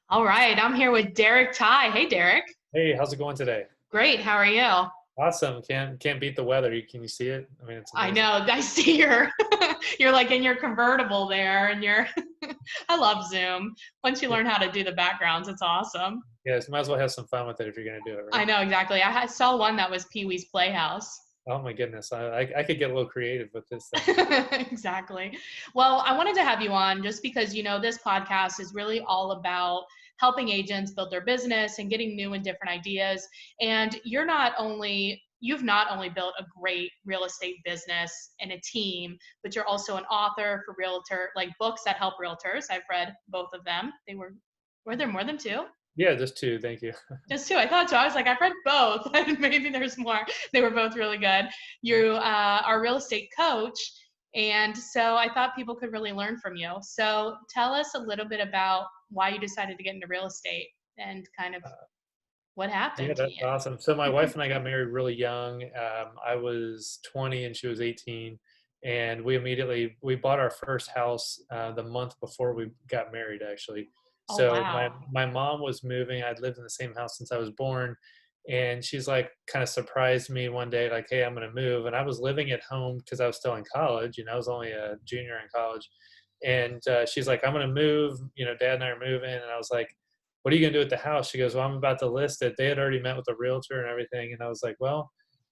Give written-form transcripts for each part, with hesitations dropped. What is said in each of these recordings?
All right, I'm here with Derek Ty. Hey, Derek. Hey, how's it going today? Great. How are you? Awesome. Can't beat the weather. Can you see it? I mean, it's I amazing. know. I see you're like in your convertible there, and you're. I love Zoom. Once you Yeah, learn how to do the backgrounds, it's awesome. yes, might as well have some fun with it if you're gonna do it, I right? know exactly. Saw one that was Pee Wee's Playhouse. Oh my goodness, I could get a little creative with this thing. Exactly. Well, I wanted to have you on just because this podcast is really all about helping agents build their business and getting new and different ideas. And you've not only built a great real estate business and a team, but you're also an author for realtor, like books that help realtors. I've read both of them. Were there more than two? Yeah, just two. Thank you. Just two. I thought so. I was like, I've read both. Maybe there's more. They were both really good. You are a real estate coach. And so I thought people could really learn from you. So tell us a little bit about why you decided to get into real estate and kind of what Yeah, happened to that's you. awesome. So my wife and I got married really young. I was 20 and she was 18, and we bought our first house the month before we got married, actually. Oh, So my wow. my mom was moving. I'd lived in the same house since I was born, and she's like kind of surprised me one day, like, "Hey, I'm gonna move." And I was living at home because I was still in college. I was only a junior in college, and she's like, "I'm gonna move. Dad and I are moving." And I was like, "What are you gonna do at the house?" She goes, "Well, I'm about to list it." They had already met with the realtor and everything, and I was like, "Well,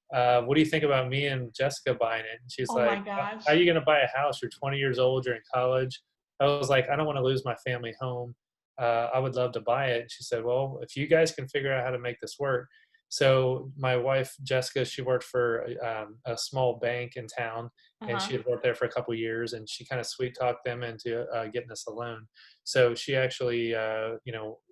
what do you think about me and Jessica buying it?" And she's Oh my like, gosh. "How are you gonna buy a house? You're 20 years old. You're in college." I was like, "I don't want to lose my family home. I would love to buy it." And she said, "Well, if you guys can figure out how to make this work." So my wife Jessica, she worked for a small bank in town, and Uh-huh. she had worked there for a couple years, and she kind of sweet talked them into getting us a loan. So she actually,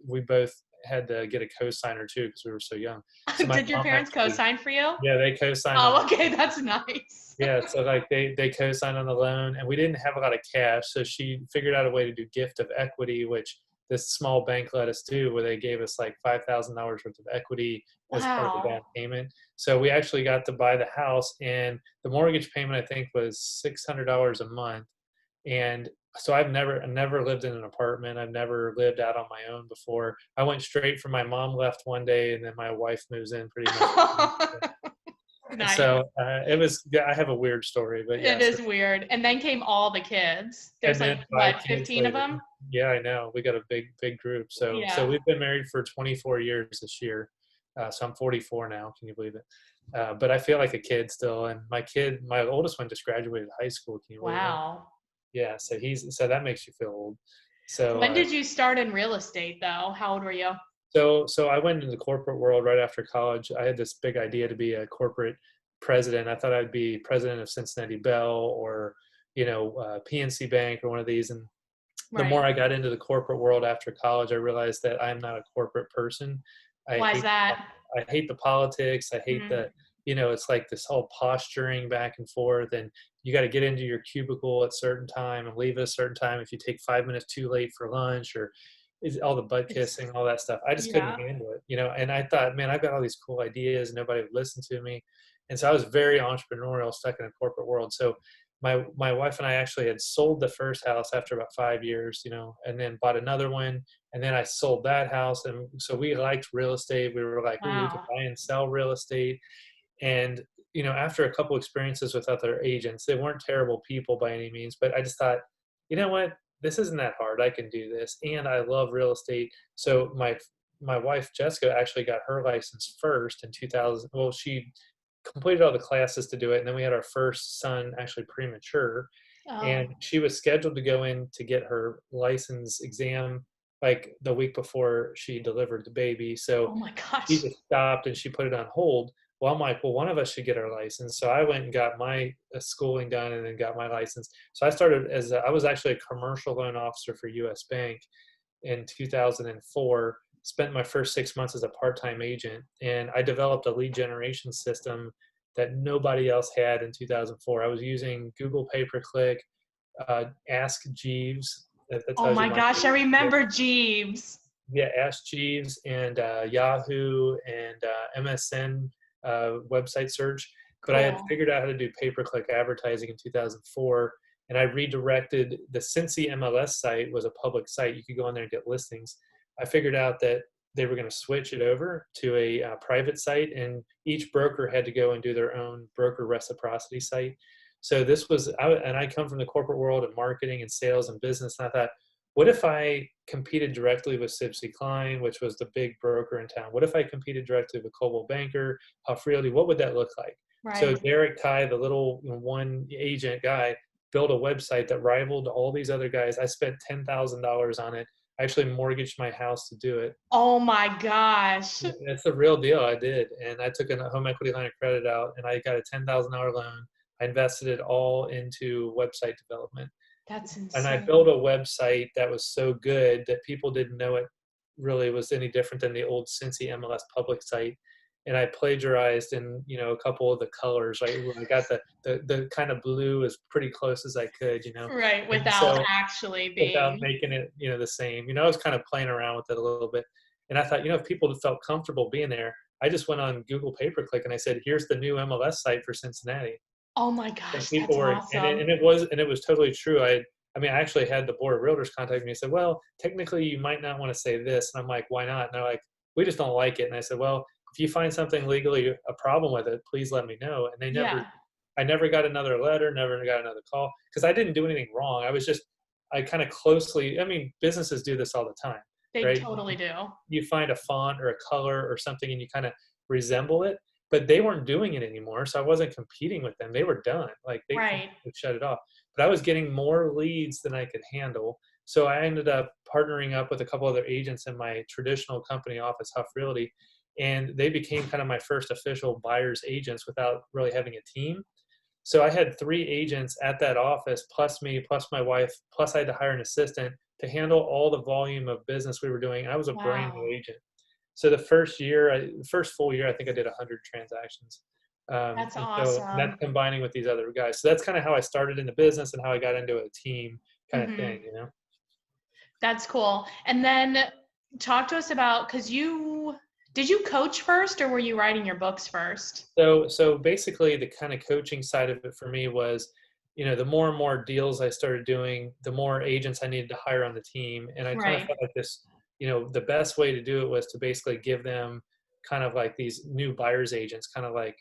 we both had to get a co-signer too because we were so young. So my Did your mom parents actually, co-sign for you? yeah, they co-signed on Oh, the okay. loan. That's nice. Yeah, so like they co-signed on the loan, and we didn't have a lot of cash, so she figured out a way to do gift of equity, which this small bank let us do, where they gave us like $5,000 worth of equity as part of the down Wow. payment. So we actually got to buy the house, and the mortgage payment I think was $600 a month. And so I've never lived in an apartment. I've never lived out on my own before. I went straight from my mom left one day, and then my wife moves in pretty much. Nice. So it was. Yeah, I have a weird story, but It yeah. So is weird. And then came all the kids. and There's like then five what, kids 15 of later. them? Yeah, I know. We got a big group. So Yeah. we've been married for 24 years this year. So I'm 44 now. Can you believe it? But I feel like a kid still. And my oldest one just graduated high school. Can you believe that? Wow. Yeah. So that makes you feel old. So When did you start in real estate though? How old were you? so I went into the corporate world right after college. I had this big idea to be a corporate president. I thought I'd be president of Cincinnati Bell or PNC Bank or one of these. And the Right. more I got into the corporate world after college, I realized that I'm not a corporate person. I Why is hate that? I hate the politics. I hate Mhm. it's like this whole posturing back and forth, and you got to get into your cubicle at a certain time and leave at a certain time. If you take 5 minutes too late for lunch, or is all the butt It's kissing, all that stuff, I just couldn't yeah. handle it. And I thought, man, I've got all these cool ideas, and nobody would listen to me. And so I was very entrepreneurial, stuck in a corporate world. So my wife and I actually had sold the first house after about 5 years, and then bought another one, and then I sold that house, and so we liked real estate. We were like, "Ooh, we could Wow. buy and sell real estate." And after a couple experiences with other agents, they weren't terrible people by any means, but I just thought, you know what, this isn't that hard. I can do this, and I love real estate. So my wife Jessica actually got her license first in 2000. Well, she completed all the classes to do it, and then we had our first son actually premature, Oh. and she was scheduled to go in to get her license exam like the week before she delivered the baby. So Oh my she gosh. just stopped and she put it on hold. Well, I'm like, well, one of us should get our license. So I went and got my schooling done and then got my license. So I was actually a commercial loan officer for US Bank in 2004. Spent my first 6 months as a part-time agent, and I developed a lead generation system that nobody else had in 2004. I was using Google pay-per-click, Ask Jeeves. That Oh tells you my my gosh, I age. Yeah, remember Jeeves. yeah, Ask Jeeves and Yahoo and MSN website search. But I had Cool. figured out how to do pay-per-click advertising in 2004, and I redirected the Cincy MLS site was a public site. You could go on there and get listings. I figured out that they were going to switch it over to a private site, and each broker had to go and do their own broker reciprocity site. So this was, and I come from the corporate world and marketing and sales and business, and I thought, what if I competed directly with Sibsey Klein, which was the big broker in town? What if I competed directly with Coldwell Banker, Huff Realty? What would that look like? So Right. Derek Ty, the little one agent guy, built a website that rivaled all these other guys. I spent $10,000 on it. I actually mortgaged my house to do it. Oh my gosh. That's the real deal. I did. And I took a home equity line of credit out and I got a $10,000 loan. I invested it all into website development. That's And I built insane. a website that was so good that people didn't know it really was any different than the old Cincy MLS public site. And I plagiarized in, a couple of the colors, right? Where I got the kind of blue as pretty close as I could, Right. And Without so actually without being. making it, the same. I was kind of playing around with it a little bit. And I thought, if people felt comfortable being there, I just went on Google pay-per-click and I said, here's the new MLS site for Cincinnati. Oh my And gosh. people That's were, awesome. and it was totally true. I actually had the board of realtors contact me and said, well, technically you might not want to say this. And I'm like, why not? And they're like, we just don't like it. And I said, well, if you find something legally a problem with it, please let me know. And Yeah. I never got another letter, never got another call because I didn't do anything wrong. I kind of closely, businesses do this all the time, They right? totally do. You find a font or a color or something and you kind of resemble it, but they weren't doing it anymore. So I wasn't competing with them. They were done. Like they Right. shut it off, but I was getting more leads than I could handle. So I ended up partnering up with a couple other agents in my traditional company office, Huff Realty, and they became kind of my first official buyer's agents without really having a team. So I had 3 agents at that office, plus me, plus my wife, plus I had to hire an assistant to handle all the volume of business we were doing. I was a brand new Wow. agent. So the first full year, I think I did 100 transactions. That's And that's awesome. combining with these other guys. So that's kind of how I started in the business and how I got into a team kind of Hmm. thing. That's cool. And then talk to us about, because did you coach first or were you writing your books first? So basically, the kind of coaching side of it for me was, the more and more deals I started doing, the more agents I needed to hire on the team, and I kind of Right. felt like this, the best way to do it was to basically give them kind of like these new buyers agents, kind of like,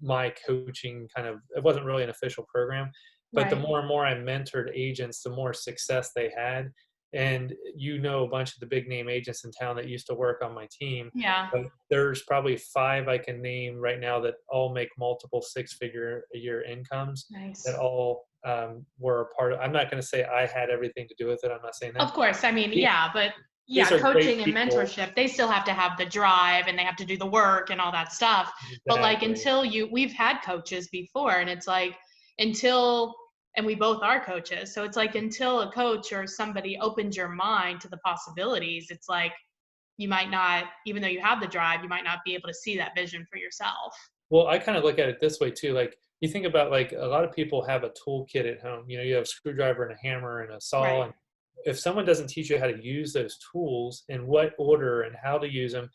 my coaching kind of. It wasn't really an official program, but the Right. more and more I mentored agents, the more success they had. And a bunch of the big name agents in town that used to work on my team, Yeah. but there's probably 5 I can name right now that all make multiple 6-figure a year incomes that Nice. all were a part of. I'm not going to say I had everything to do with it. I'm not saying that. Of course. I mean, These, yeah, but these yeah, are great coaching and people. mentorship, they still have to have the drive and they have to do the work and all that stuff. But like Exactly. until we've had coaches before and it's like until, and we both are coaches. So it's like until a coach or somebody opens your mind to the possibilities, it's like you might not, even though you have the drive, you might not be able to see that vision for yourself. Well, I kind of look at it this way too. Like you think about like a lot of people have a toolkit at home. You have a screwdriver and a hammer and a saw. Right. And if someone doesn't teach you how to use those tools in what order and how to use them,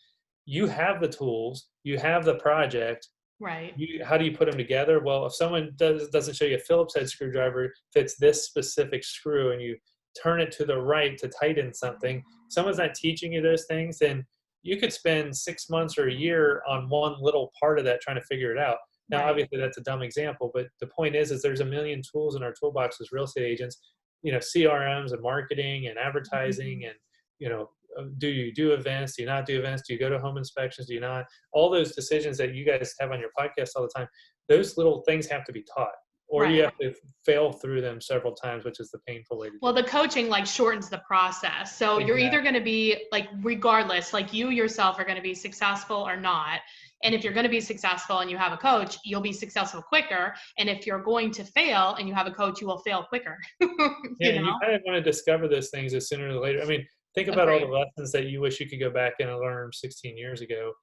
you have the tools, you have the project. Right. How do you put them together? Well, if someone doesn't show you a Phillips head screwdriver fits this specific screw and you turn it to the right to tighten something, someone's not teaching you those things, then you could spend 6 months or a year on one little part of that trying to figure it out. Now, Right. obviously that's a dumb example, but the point is there's a million tools in our toolbox as real estate agents, CRMs and marketing and advertising Mhm. and, do you do events? Do you not do events? Do you go to home inspections? Do you not? All those decisions that you guys have on your podcast all the time, those little things have to be taught, or you Right. have to fail through them several times, which is the painful way to do Well, the coaching like shortens the process. So it. you're either going Exactly. to be like, regardless, like you yourself are going to be successful or not. And if you're going to be successful and you have a coach, you'll be successful quicker. And if you're going to fail and you have a coach, you will fail quicker. Yeah, you and you know? kind of want to discover those things as sooner or later. Think about all the Agreed. lessons that you wish you could go back in and learn 16 years ago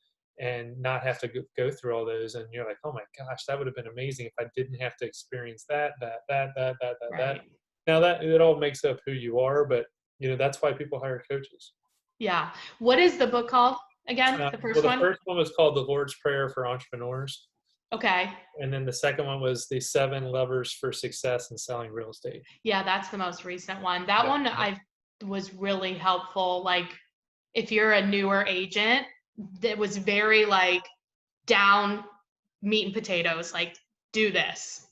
and not have to go through all those. And you're like, oh my gosh, that would have been amazing if I didn't have to experience that. Right. Now that it all makes up who you are, but that's why people hire coaches. Yeah. What is the book called again? The Well, first the one? first one was called The Lord's Prayer for Entrepreneurs. Okay. And then the second one was The 7 Levers for Success in Selling Real Estate. Yeah, that's the most recent one. That Yeah. one I was really helpful. Like if you're a newer agent, that was very like down meat and potatoes, like do this.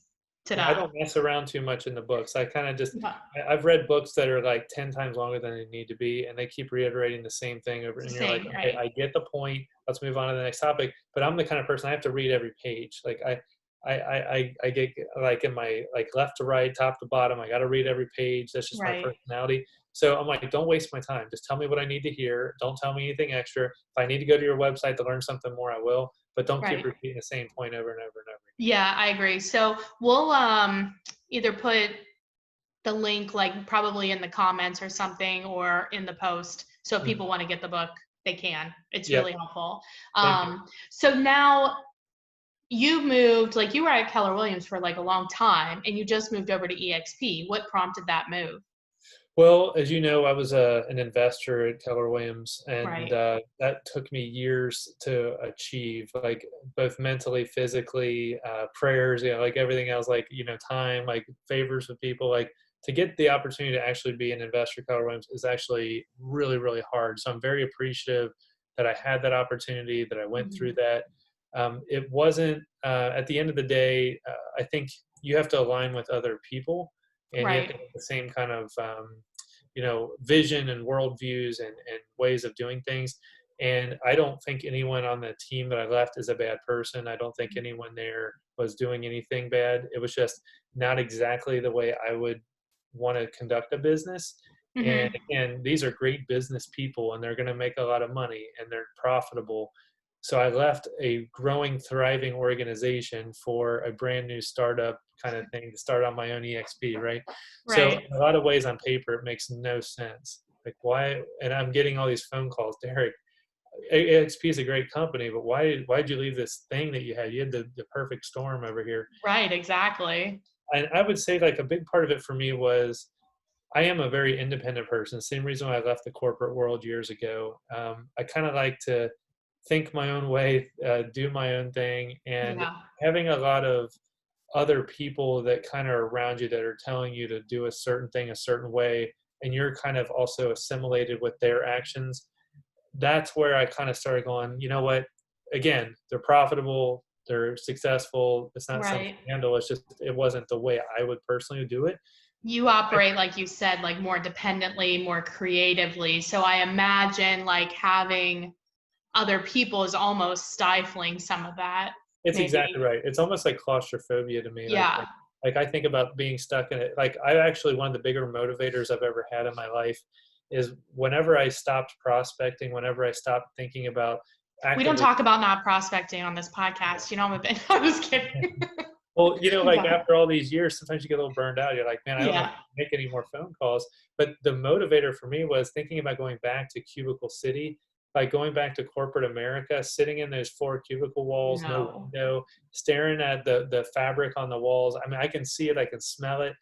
Yeah, I Ta-da. don't mess around too much in the books. I kind of just, Yeah. I've read books that are like 10 times longer than they need to be, and they keep reiterating the same thing over, It's the and you're like, same, okay, right? I get the point. Let's move on to the next topic. But I'm the kind of person I have to read every page. Like I get like in my like left to right, top to bottom. I got to read every page. That's just my Right. personality. So I'm like, don't waste my time. Just tell me what I need to hear. Don't tell me anything extra. If I need to go to your website to learn something more, I will. But don't keep Right. repeating the same point over and over and over. Yeah, I agree. So we'll either put the link like probably in the comments or something or in the post. So if Mhm. people want to get the book, they can. It's Yep. really helpful. Thank you. So now you moved, like you were at Keller Williams for like a long time and you just moved over to eXp. What prompted that move? Well, as you know, I was an investor at Keller Williams, and Right. that took me years to achieve, like both mentally, physically, prayers, like everything else, like time, like favors with people, like to get the opportunity to actually be an investor at Keller Williams is actually really, really hard. So I'm very appreciative that I had that opportunity, that I went through Mhm. that. It wasn't at the end of the day. I think you have to align with other people, and you have to Right. have the same kind of vision and worldviews and ways of doing things. And I don't think anyone on the team that I left is a bad person. I don't think anyone there was doing anything bad. It was just not exactly the way I would want to conduct a business. And Mhm. again, these are great business people, and they're going to make a lot of money, and they're profitable. So I left a growing, thriving organization for a brand new startup kind of thing to start on my own EXP, right? So Right. in a lot of ways on paper, it makes no sense. Like why? And I'm getting all these phone calls, Derek. EXP is a great company, but why'd you leave this thing that you had? You had the perfect storm over here. Right, exactly. And I would say like a big part of it for me was I am a very independent person. Same reason why I left the corporate world years ago. I kind of like to think my own way, do my own thing, and Yeah. having a lot of other people that kind of are around you that are telling you to do a certain thing a certain way, and you're kind of also assimilated with their actions. That's where I kind of started going, you know what? Again, they're profitable, they're successful. It's not something Right. to handle. It's just it wasn't the way I would personally do it. You operate, like you said, like more dependently, more creatively. So I imagine like having other people is almost stifling some of that, It's exactly maybe. right. It's almost like claustrophobia to me. Yeah. Like I think about being stuck in it. Like I actually one of the bigger motivators I've ever had in my life is whenever I stopped prospecting, whenever I stopped thinking about We don't actively. talk about not prospecting on this podcast. You know, I'm a bit, I was kidding. Well, like But after all these years, sometimes you get a little burned out. You're like, man, I don't know if yeah. I can make any more phone calls. But the motivator for me was thinking about going back to Cubicle City, like going back to corporate America, sitting in those four cubicle walls, no No. window, staring at the fabric on the walls. I mean, I can see it, I can smell it.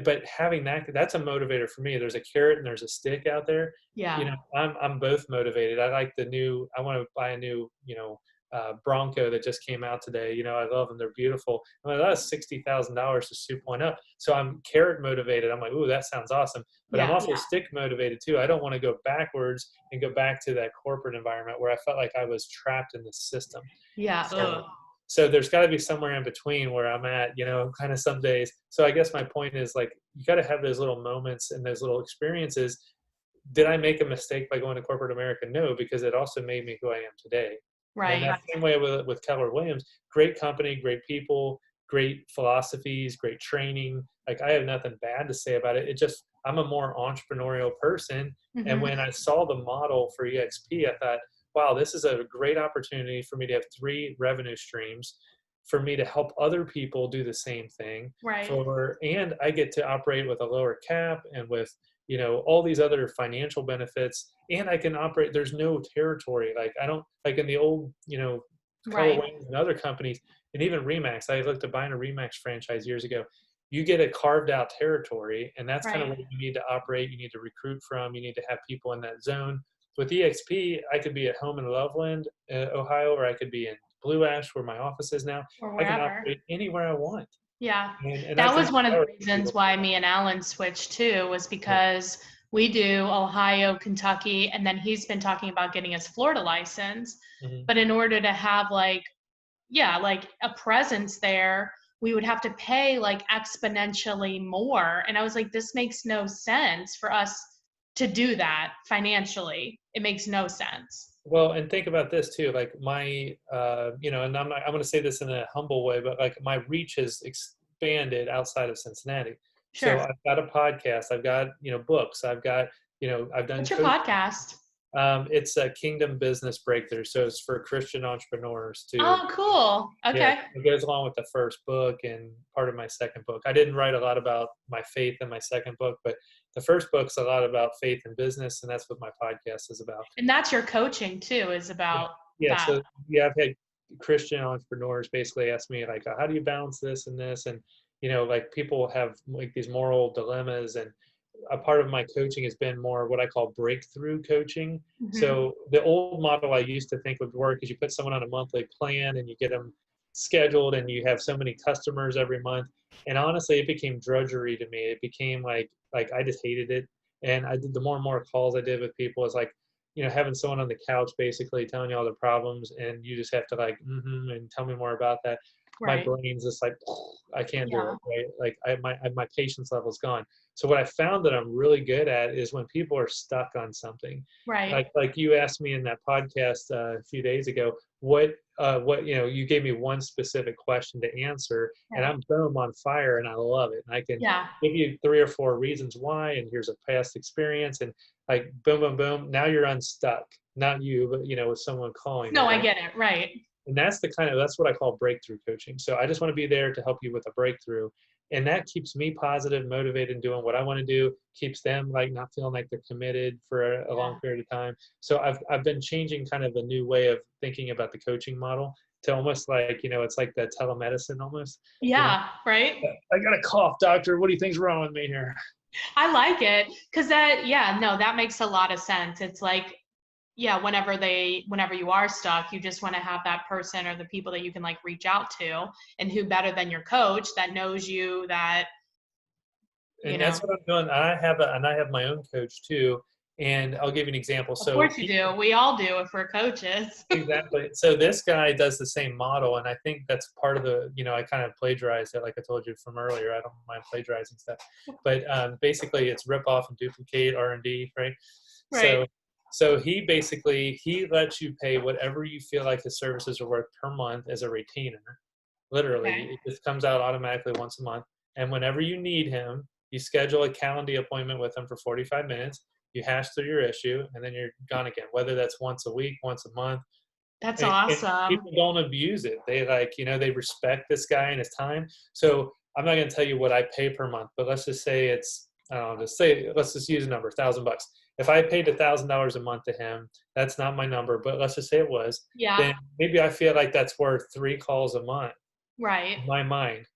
But having that's a motivator for me. There's a carrot and there's a stick out there. Yeah. I'm both motivated. I like I want to buy a new, Bronco that just came out today. I love them. They're beautiful. I'm like, that's $60,000 to soup one up. So I'm carrot motivated. I'm like, ooh, that sounds awesome. But I'm Yeah. also stick motivated too. I don't want to go backwards and go back to that corporate environment where I felt like I was trapped in the system. Yeah. So Ugh. so there's got to be somewhere in between where I'm at, kind of some days. So I guess my point is like you got to have those little moments and those little experiences. Did I make a mistake by going to corporate America? No, because it also made me who I am today. And Right. that same way with Keller Williams, great company, great people, great philosophies, great training. Like I have nothing bad to say about it. It just I'm a more entrepreneurial person. And Hmm. when I saw the model for EXP, I thought, wow, this is a great opportunity for me to have three revenue streams, for me to help other people do the same thing, Right. and I get to operate with a lower cap and with all these other financial benefits, and I can operate. There's no territory. Like I don't like in the old, Keller Right. Williams and other companies, and even Remax. I looked at buying a Remax franchise years ago. You get a carved out territory, and that's kind of Right. where you need to operate. You need to recruit from. You need to have people in that zone. With EXP, I could be at home in Loveland, Ohio, or I could be in Blue Ash, where my office is now. Or I can wherever. operate anywhere I want, Yeah. and That that's was one of the empowering for reasons people. why me and Alan switched too, was Yeah. because We do Ohio, Kentucky, and then he's been talking about getting his Florida license. Hmm. But in order to have like, yeah, like a presence there, we would have to pay like exponentially more. And I was like, this makes no sense for us to do that financially. It makes no sense. Well, and think about this too, like and I'm going to say this in a humble way, but like my reach has expanded outside of Cincinnati. So Sure. I've got a podcast, I've got, books, I've got, I've done What's your coaching. podcast? It's a Kingdom Business Breakthrough. So it's for Christian entrepreneurs to, Oh, cool. yeah, Okay. it goes along with the first book and part of my second book. I didn't write a lot about my faith in my second book, but the first book's a lot about faith and business, and that's what my podcast is about. And that's your coaching too, is Yeah. about Yeah. that. So yeah, I've had Christian entrepreneurs basically ask me like, how do you balance this and this? And, like people have like these moral dilemmas, and a part of my coaching has been more what I call breakthrough coaching. Hmm. So the old model I used to think would work is you put someone on a monthly plan and you get them scheduled and you have so many customers every month. And honestly, it became drudgery to me. It became like I just hated it. And I did the more and more calls I did with people is like, having someone on the couch basically telling you all the problems and you just have to like, and tell me more about that. My Right. brain's just like, I can't do Yeah. it. Right. Like my patience level is gone. So what I found that I'm really good at is when people are stuck on something, Right. like you asked me in that podcast a few days ago, what you gave me one specific question to answer, and Right. I'm boom on fire, and I love it. And I can Yeah. give you 3 or 4 reasons why, and here's a past experience, and like boom, boom, boom. Now you're unstuck. Not you, but with someone calling No, me, I right? get it. Right. And that's what I call breakthrough coaching. So I just want to be there to help you with a breakthrough. And that keeps me positive, motivated, and doing what I want to do, keeps them like not feeling like they're committed for a long Yeah. period of time. So I've been changing kind of a new way of thinking about the coaching model to almost like, it's like the telemedicine almost, you know. Yeah. Right. I got a cough, doctor. What do you think's wrong with me here? I like it because that, yeah, no, that makes a lot of sense. It's like, yeah, whenever you are stuck, you just want to have that person or the people that you can like reach out to, and who better than your coach that knows you, that, you And know, that's what I'm doing. I have my own coach too. And I'll give you an example. of So course you do. We all do if we're coaches. exactly. So this guy does the same model, and I think that's part of the, I kind of plagiarized it, like I told you from earlier. I don't mind plagiarizing stuff, but basically it's rip off and duplicate R&D, right? Right. So, so he lets you pay whatever you feel like his services are worth per month as a retainer. Literally, Okay. it just comes out automatically once a month, and whenever you need him, you schedule a calendar appointment with him for 45 minutes. You hash through your issue, and then you're gone again. Whether that's once a week, once a month, That's and awesome. people don't abuse it. They like, they respect this guy and his time. So I'm not going to tell you what I pay per month, but let's just say it's, I don't know, let's just use a number, $1,000. If I paid $1,000 a month to him, that's not my number, but let's just say it was, Yeah. then maybe I feel like that's worth 3 calls a month Right. in my mind.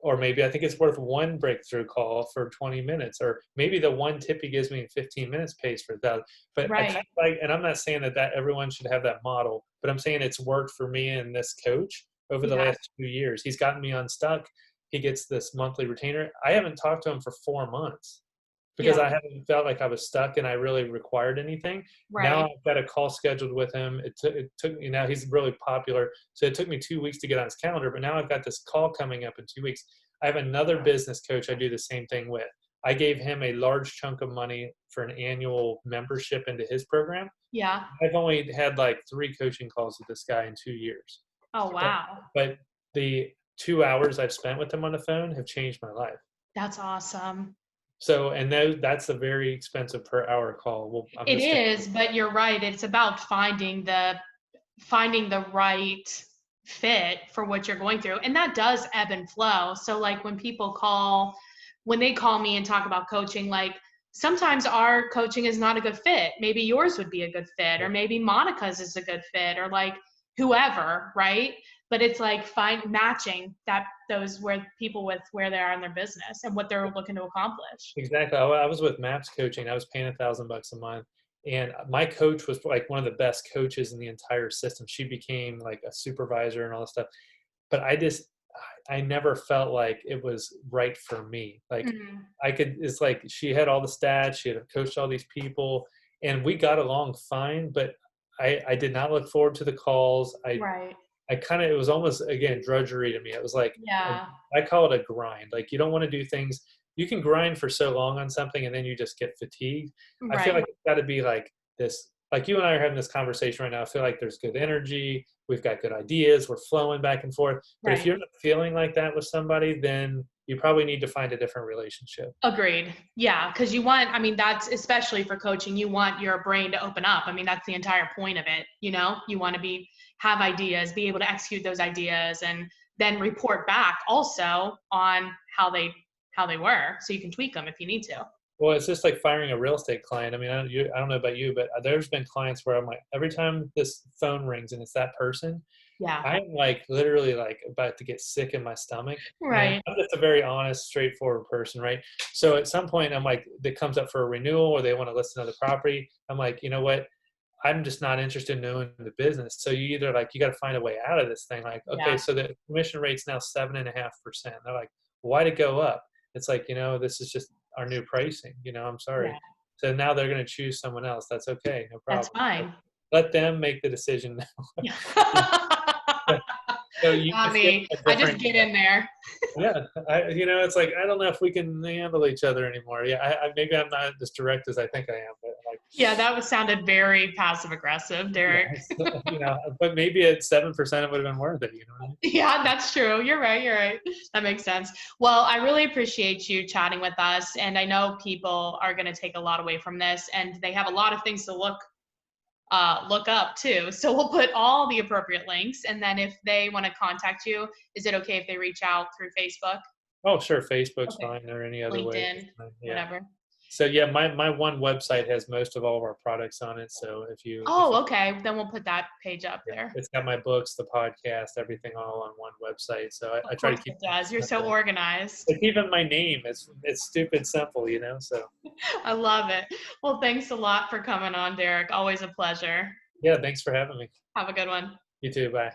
Or maybe I think it's worth one breakthrough call for 20 minutes, or maybe the one tip he gives me in 15 minutes pays for that. But I kind Right. of like, and I'm not saying that everyone should have that model, but I'm saying it's worked for me and this coach over the Yeah. last 2 years. He's gotten me unstuck. He gets this monthly retainer. I haven't talked to him for 4 months because Yeah. I haven't felt like I was stuck and I really required anything. Now Right. I've got a call scheduled with him. It took me, now he's really popular. So it took me 2 weeks to get on his calendar, but now I've got this call coming up in 2 weeks. I have another business coach I do the same thing with. I gave him a large chunk of money for an annual membership into his program. Yeah. I've only had like 3 coaching calls with this guy in 2 years. Oh, But, wow. but the 2 hours I've spent with him on the phone have changed my life. That's awesome. So, and that's a very expensive per hour call. Well, I'm It just gonna, is, but you're right. It's about finding the right fit for what you're going through. And that does ebb and flow. So like when they call me and talk about coaching, like sometimes our coaching is not a good fit. Maybe yours would be a good fit, or maybe Monica's is a good fit, or like whoever, right? But it's like matching those where people with where they are in their business and what they're looking to accomplish. exactly. I was with Maps Coaching. I was paying $1,000 a month, and my coach was like one of the best coaches in the entire system. She became like a supervisor and all this stuff. But I never felt like it was right for me. Like Mhm. it's like she had all the stats, she had coached all these people, and we got along fine, but I did not look forward to the calls. Right. I kind of, it was almost, again, drudgery to me. It was like, a, Yeah. I call it a grind. Like, you don't want to do things, you can grind for so long on something and then you just get fatigued. I feel Right. like it's got to be like this, like you and I are having this conversation right now. I feel like there's good energy. We've got good ideas. We're flowing back and forth. But if Right. you're not feeling like that with somebody, then you probably need to find a different relationship. Agreed. Yeah, because you want, I mean, that's especially for coaching, you want your brain to open up. I mean, that's the entire point of it, you know? You want to have ideas, be able to execute those ideas and then report back also on how they were so you can tweak them if you need to. Well, it's just like firing a real estate client. I mean, I don't know about you, but there's been clients where I'm like, every time this phone rings and it's that person, Yeah. I'm like literally like about to get sick in my stomach. And Right. I'm just a very honest, straightforward person, right? So at some point, I'm like, that comes up for a renewal or they want to list another property. I'm like, you know what? I'm just not interested in knowing the business. So you either like, you got to find a way out of this thing. Like, okay, Yeah. so the commission rate's now 7.5%. They're like, why'd it go up? It's like, this is just our new pricing. I'm sorry. Yeah. So now they're going to choose someone else. That's okay. No That's problem. fine. Let them make the decision. Yeah. So you Not just get me. a I just different, get in there. yeah. It's like I don't know if we can handle each other anymore. Yeah, maybe I'm not as direct as I think I am, but like, Yeah, that was sounded very passive aggressive, Derek. yeah, but maybe at 7% it would have been worth it. You know what I mean? Yeah, that's true. You're right. You're right. That makes sense. Well, I really appreciate you chatting with us. And I know people are going to take a lot away from this and they have a lot of things to look up too. So we'll put all the appropriate links. And then if they want to contact you, is it okay if they reach out through Facebook? Oh, sure, Facebook's Okay. fine or any other way. LinkedIn, Yeah. whatever. So yeah, my one website has most of all of our products on it. So if Oh, okay. Then we'll put that page up yeah, there. it's got my books, the podcast, everything all on one website. So Of I try to course keep it things does. You're so simple. organized. It's even my name. It's stupid simple. So I love it. Well, thanks a lot for coming on, Derek. Always a pleasure. yeah, thanks for having me. Have a good one. You too. Bye.